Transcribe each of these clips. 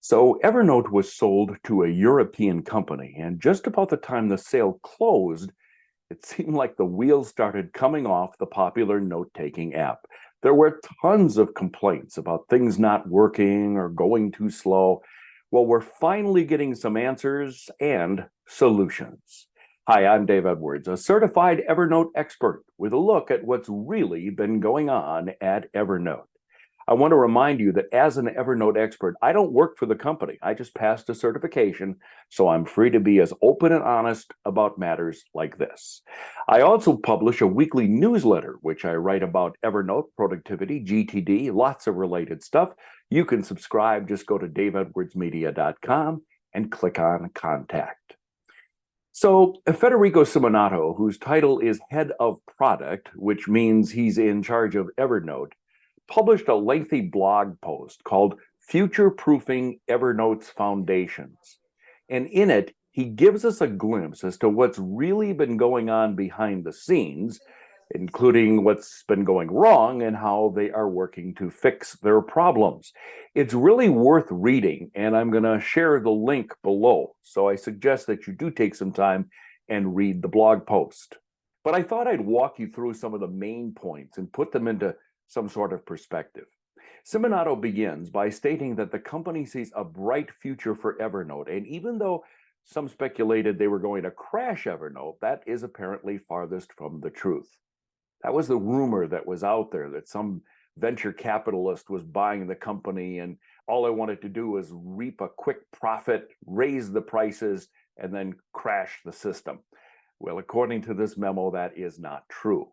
So Evernote was sold to a European company, and just about the time the sale closed, it seemed like the wheels started coming off the popular note-taking app. There were tons of complaints about things not working or going too slow. Well, we're finally getting some answers and solutions. Hi, I'm Dave Edwards, a certified Evernote expert with a look at what's really been going on at Evernote. I want to remind you that as an Evernote expert, I don't work for the company. I just passed a certification, so I'm free to be as open and honest about matters like this. I also publish a weekly newsletter, which I write about Evernote, productivity, GTD, lots of related stuff. You can subscribe. Just go to daveedwardsmedia.com and click on Contact. So Federico Simonato, whose title is Head of Product, which means he's in charge of Evernote, published a lengthy blog post called Future-Proofing Evernote's Foundations. And in it, he gives us a glimpse as to what's really been going on behind the scenes, including what's been going wrong and how they are working to fix their problems. It's really worth reading, and I'm going to share the link below. So I suggest that you do take some time and read the blog post. But I thought I'd walk you through some of the main points and put them into some sort of perspective. Simonato begins by stating that the company sees a bright future for Evernote, and even though some speculated they were going to crash Evernote, that is apparently farthest from the truth. That was the rumor that was out there, that some venture capitalist was buying the company and all I wanted to do was reap a quick profit, raise the prices, and then crash the system. Well, according to this memo, that is not true.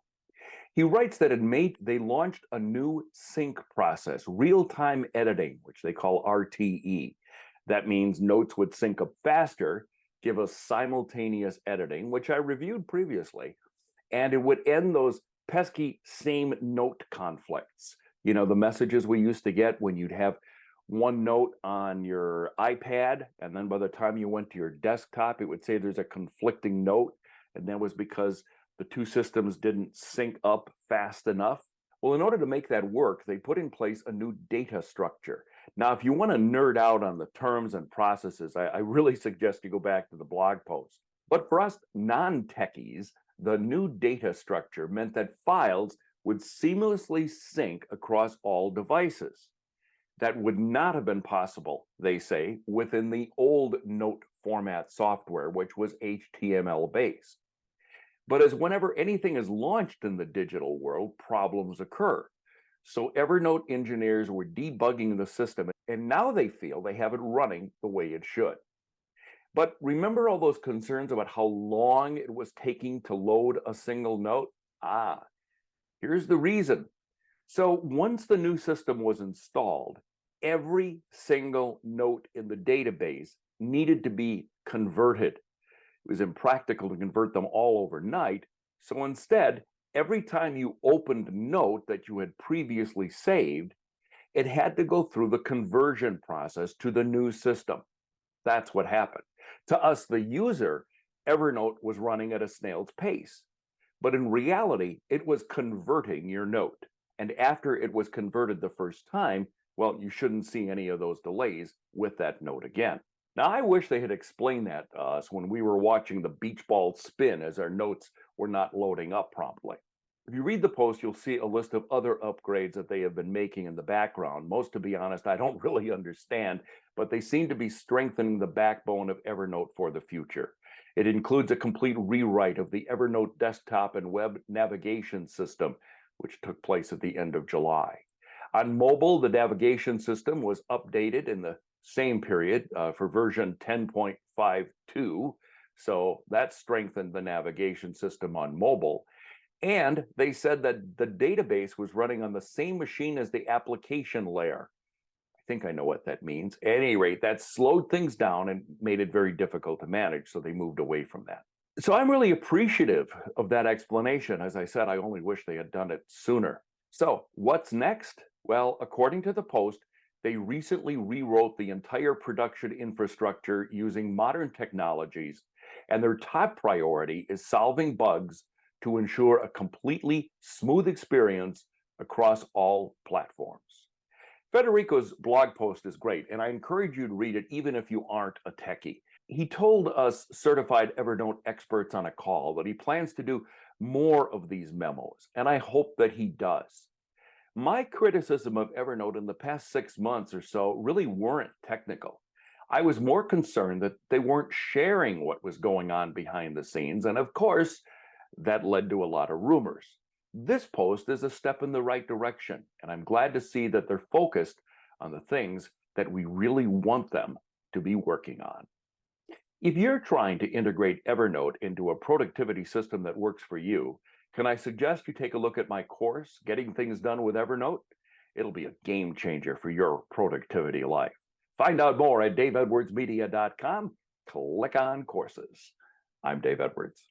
He writes that in May, they launched a new sync process, real-time editing, which they call RTE. That means notes would sync up faster, give us simultaneous editing, which I reviewed previously, and it would end those pesky same note conflicts. You know, the messages we used to get when you'd have one note on your iPad, and then by the time you went to your desktop, it would say there's a conflicting note, and that was because the two systems didn't sync up fast enough. Well, in order to make that work, they put in place a new data structure. Now, if you want to nerd out on the terms and processes, I really suggest you go back to the blog post. But for us non-techies, the new data structure meant that files would seamlessly sync across all devices. That would not have been possible, they say, within the old note format software, which was HTML-based. But as whenever anything is launched in the digital world, problems occur. So Evernote engineers were debugging the system, and now they feel they have it running the way it should. But remember all those concerns about how long it was taking to load a single note? Here's the reason. So once the new system was installed, every single note in the database needed to be converted. It was impractical to convert them all overnight. So instead, every time you opened a note that you had previously saved, it had to go through the conversion process to the new system. That's what happened. To us, the user, Evernote was running at a snail's pace. But in reality, it was converting your note. And after it was converted the first time, well, you shouldn't see any of those delays with that note again. Now, I wish they had explained that to us when we were watching the beach ball spin as our notes were not loading up promptly. If you read the post, you'll see a list of other upgrades that they have been making in the background. Most, to be honest, I don't really understand, but they seem to be strengthening the backbone of Evernote for the future. It includes a complete rewrite of the Evernote desktop and web navigation system, which took place at the end of July. On mobile, the navigation system was updated in the same period for version 10.52. So that strengthened the navigation system on mobile. And they said that the database was running on the same machine as the application layer. I think I know what that means. At any rate, that slowed things down and made it very difficult to manage. So they moved away from that. So I'm really appreciative of that explanation. As I said, I only wish they had done it sooner. So what's next? Well, according to the Post, they recently rewrote the entire production infrastructure using modern technologies, and their top priority is solving bugs to ensure a completely smooth experience across all platforms. Federico's blog post is great, and I encourage you to read it even if you aren't a techie. He told us certified Evernote experts on a call that he plans to do more of these memos, and I hope that he does. My criticism of Evernote in the past 6 months or so really weren't technical. I was more concerned that they weren't sharing what was going on behind the scenes, and of course, that led to a lot of rumors. This post is a step in the right direction, and I'm glad to see that they're focused on the things that we really want them to be working on. If you're trying to integrate Evernote into a productivity system that works for you, can I suggest you take a look at my course, Getting Things Done with Evernote? It'll be a game changer for your productivity life. Find out more at daveedwardsmedia.com. Click on courses. I'm Dave Edwards.